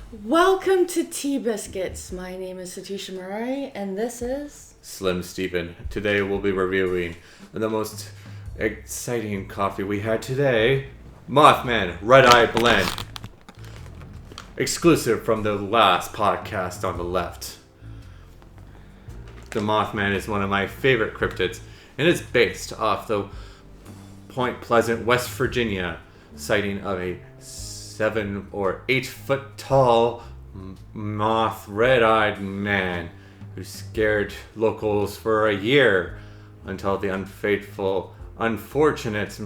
Welcome to Tea Biscuits. My name is Satisha Murray, and this is Slim Stephen. Today we'll be reviewing the most exciting coffee we had today. Mothman Red Eye Blend. Exclusive from the last podcast on the left. The Mothman is one of my favorite cryptids, and it's based off the Point Pleasant, West Virginia sighting of a 7 or 8 foot tall moth red-eyed man who scared locals for a year until the unfortunate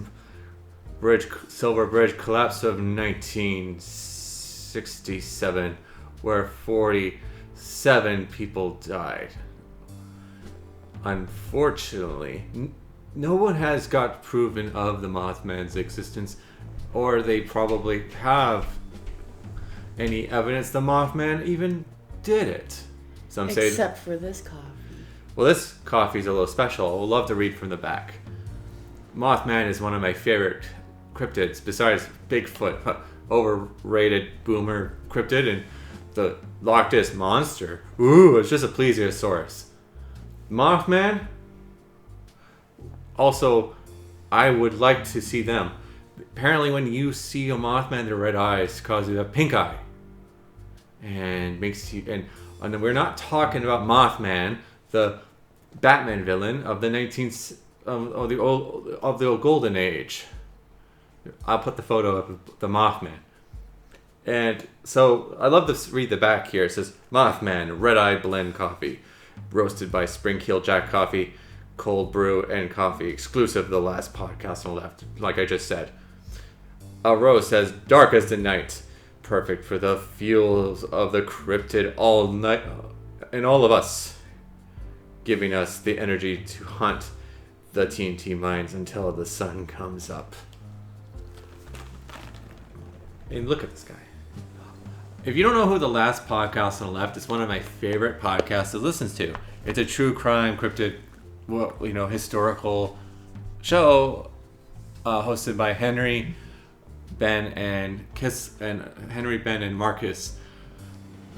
Silver Bridge collapse of 1967, where 47 people died. Unfortunately, no one has got proven of the Mothman's existence, or they probably have any evidence the Mothman even did it. Some say, except for this coffee. well, this coffee's a little special. I would love to read from the back. Mothman is one of my favorite cryptids, besides Bigfoot, overrated boomer cryptid, and the Loch Ness Monster. Ooh, it's just a plesiosaurus. Mothman, also, I would like to see them. Apparently, when you see a Mothman, their red eyes cause you a pink eye, and makes you. And we're not talking about Mothman, the Batman villain of the of the old Golden Age. I'll put the photo up of the Mothman. And so I love to read the back here. It says Mothman Red Eye Blend Coffee, roasted by Springfield Jack Coffee, cold brew and coffee, exclusive to the last podcast on the left, like I just said. A rose says dark as the night, perfect for the fuels of the cryptid all night, and all of us, giving us the energy to hunt the TNT mines until the sun comes up. And look at this guy. If you don't know who the last podcast on the left, it's one of my favorite podcasts to listen to. It's a true crime cryptid, historical show hosted by Henry, Ben, and Marcus.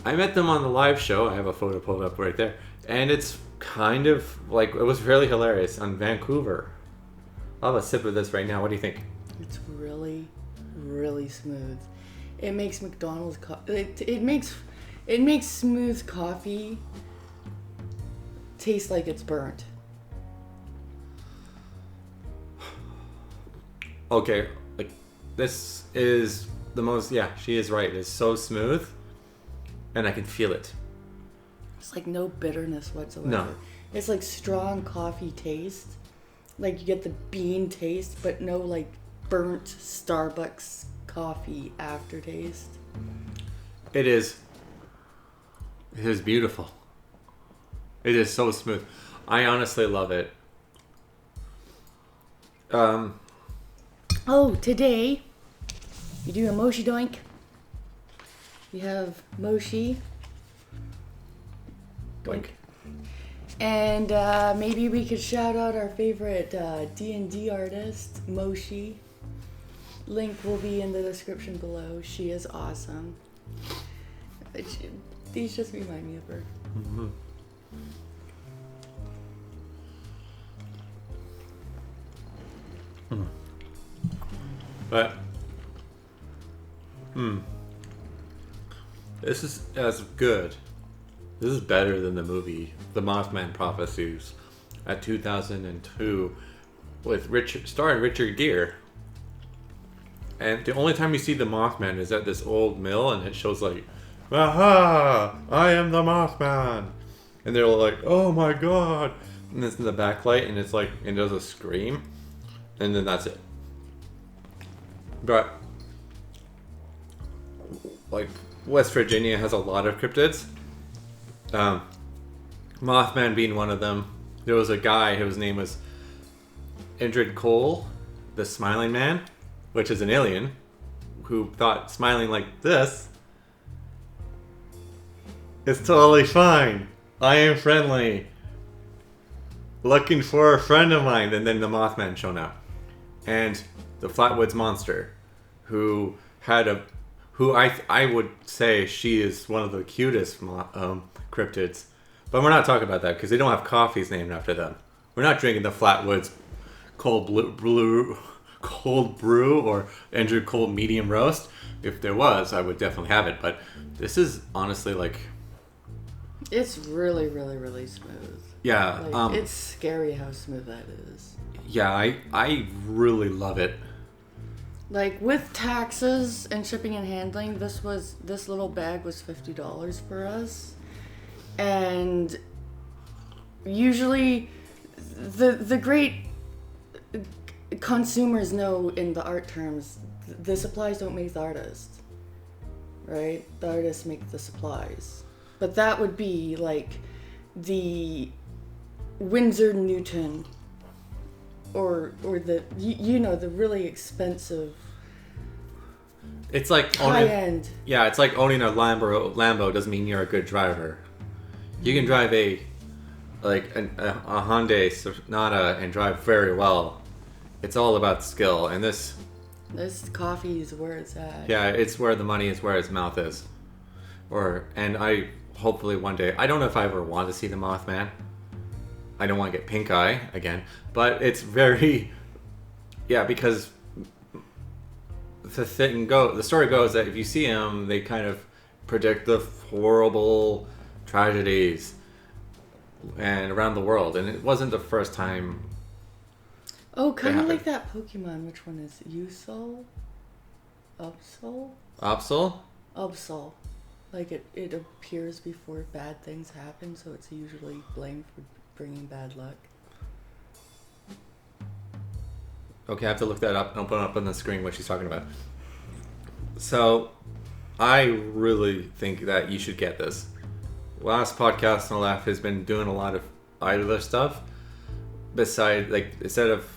I met them on the live show. I have a photo pulled up right there, and it's kind of like, it was really hilarious on Vancouver. I'll have a sip of this right now. What do you think? It's really, really smooth. It makes McDonald's it makes smooth coffee taste like it's burnt. Okay, like, this is the most, she is right. It's so smooth, and I can feel it. It's like no bitterness whatsoever. No. It's like strong coffee taste. Like you get the bean taste, but no like burnt Starbucks coffee aftertaste. It is beautiful. It is so smooth. I honestly love it. Oh, today you do a Moshi Doink. You have Moshi Doink. And maybe we could shout out our favorite D&D artist, Moshi. Link will be in the description below. She is awesome. These just remind me of her. Mm-hmm. Mm. But, this is as good. This is better than the movie, The Mothman Prophecies, at 2002, with starring Richard Gere. And the only time you see the Mothman is at this old mill, and it shows like, "Aha! I am the Mothman," and they're like, "Oh my god!" And it's in the backlight, and it's like, and does a scream, and then that's it. But like, West Virginia has a lot of cryptids. Mothman being one of them. There was a guy whose name was Indrid Cole, the Smiling Man, which is an alien, who thought smiling like this is totally fine. I am friendly. Looking for a friend of mine. And then the Mothman shown up. And the Flatwoods Monster, who had who I would say she is one of the cutest cryptids. But we're not talking about that because they don't have coffees named after them. We're not drinking the Flatwoods cold brew or Andrew cold medium roast. If there was, I would definitely have it. But this is honestly like... It's really, really, really smooth. Yeah. Like, it's scary how smooth that is. Yeah, I really love it. Like, with taxes and shipping and handling, this little bag was $50 for us. And usually the great consumers know in the art terms, the supplies don't make the artist, right? The artists make the supplies. But that would be like the Winsor Newton or the the really expensive, it's like high end. Yeah, it's like owning a Lambo doesn't mean you're a good driver. You can drive a Hyundai Sonata and drive very well. It's all about skill, and this coffee is where it's at. Yeah, it's where the money is, where his mouth is. And I hopefully one day, I don't know if I ever want to see the Mothman. I don't want to get pink eye again, but it's very, because the story goes that if you see him, they kind of predict the horrible tragedies and around the world, and it wasn't the first time. Oh, kind of like that Pokemon. Which one is it? Usol? Absol? Absol. Like it appears before bad things happen, so it's usually blamed for bringing bad luck. Okay, I have to look that up. I'll put it up on the screen what she's talking about. So, I really think that you should get this. Last podcast on the left has been doing a lot of idler stuff. Besides, instead of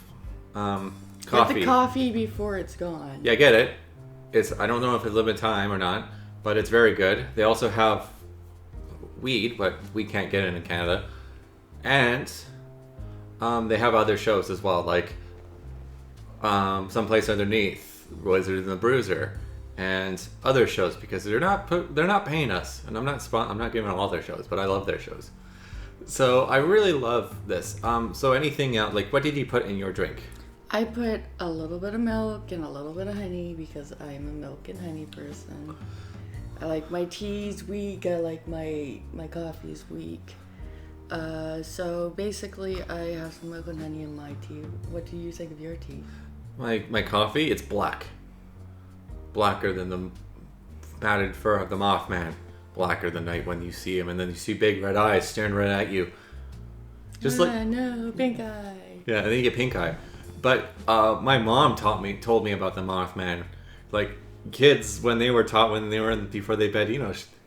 coffee. Get the coffee before it's gone. Yeah, get it. I don't know if it's limited time or not, but it's very good. They also have weed, but we can't get it in Canada. And they have other shows as well, like Someplace Underneath, Wizard and the Bruiser, and other shows, because they're not paying us, and I'm not giving all their shows, but I love their shows. So I really love this. So anything else, like what did you put in your drink? I put a little bit of milk and a little bit of honey because I'm a milk and honey person. I like my teas weak. I like my coffees weak. So basically, I have some milk and honey in my tea. What do you think of your tea? My coffee, it's black. Blacker than the matted fur of the Mothman. Blacker than night when you see him, and then you see big red eyes staring right at you. No, pink eye. Yeah, and then you get pink eye. But my mom told me about the Mothman. Like kids, when they were before they bed,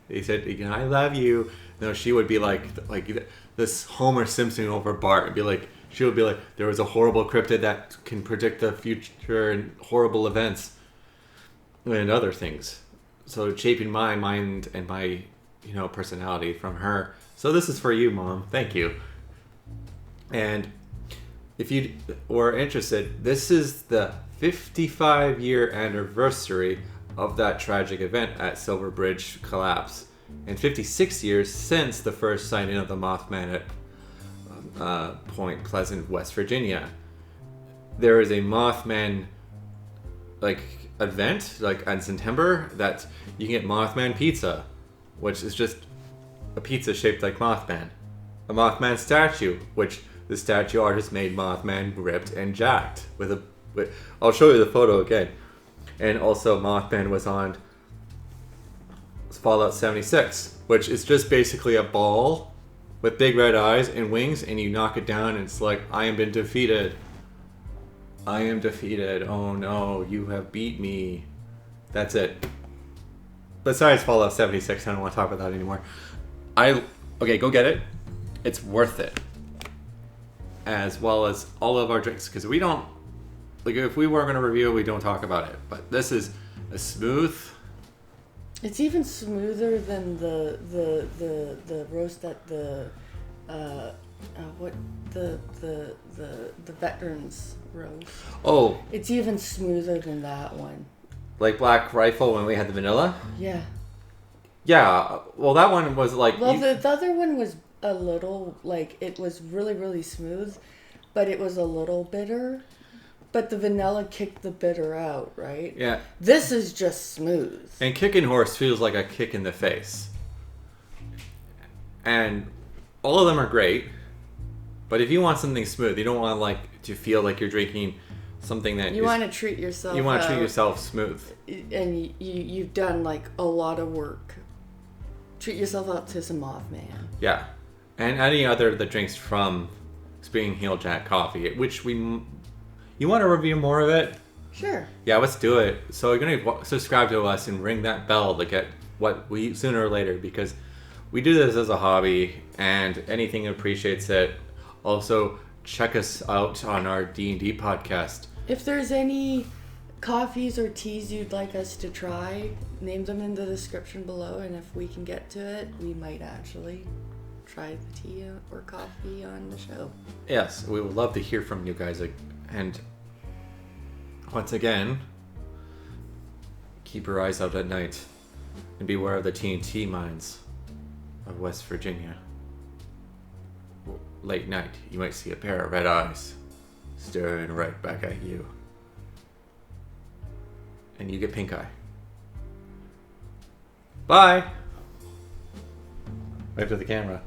they said, "I love you." She would be like this Homer Simpson over Bart, and she would be like, there was a horrible cryptid that can predict the future and horrible events and other things. So shaping my mind and my personality from her. So this is for you, Mom. Thank you. And if you were interested, this is the 55-year anniversary of that tragic event at Silver Bridge collapse, and 56 years since the first sighting of the Mothman at Point Pleasant, West Virginia. There is a Mothman event in September that you can get Mothman pizza, which is just a pizza shaped like Mothman. A Mothman statue, which the statue artist made Mothman ripped and jacked I'll show you the photo again. And also Mothman was on Fallout 76, which is just basically a ball with big red eyes and wings, and you knock it down and it's like, I am been defeated. I am defeated. Oh no, you have beat me. That's it. Besides Fallout 76, I don't want to talk about that anymore. Okay, go get it. It's worth it. As well as all of our drinks, because we don't, if we were going to review it, we don't talk about it. But this is a smooth. It's even smoother than the roast at the veterans roast. Oh. It's even smoother than that one. Like Black Rifle when we had the vanilla? Yeah. Yeah. Well, that one was like... Well, the other one was a little, like, it was really, really smooth, but it was a little bitter. But the vanilla kicked the bitter out, right? Yeah. This is just smooth. And Kicking Horse feels like a kick in the face. And all of them are great. But if you want something smooth, you don't want like to feel like you're drinking something that you want to treat yourself. You want to treat yourself smooth. And you've done like a lot of work. Treat yourself out to some Mothman. Yeah. And any other that drinks from Spring Heel Jack coffee, which you want to review more of it? Sure. Yeah, let's do it. So you're going to subscribe to us and ring that bell to get what we sooner or later, because we do this as a hobby and anything that appreciates it. Also, check us out on our D&D podcast. If there's any coffees or teas you'd like us to try, name them in the description below, and if we can get to it, we might actually try the tea or coffee on the show. Yes, we would love to hear from you guys. And once again, keep your eyes out at night and beware of the TNT mines of West Virginia. Late night, you might see a pair of red eyes staring right back at you. And you get pink eye. Bye! Wave to the camera.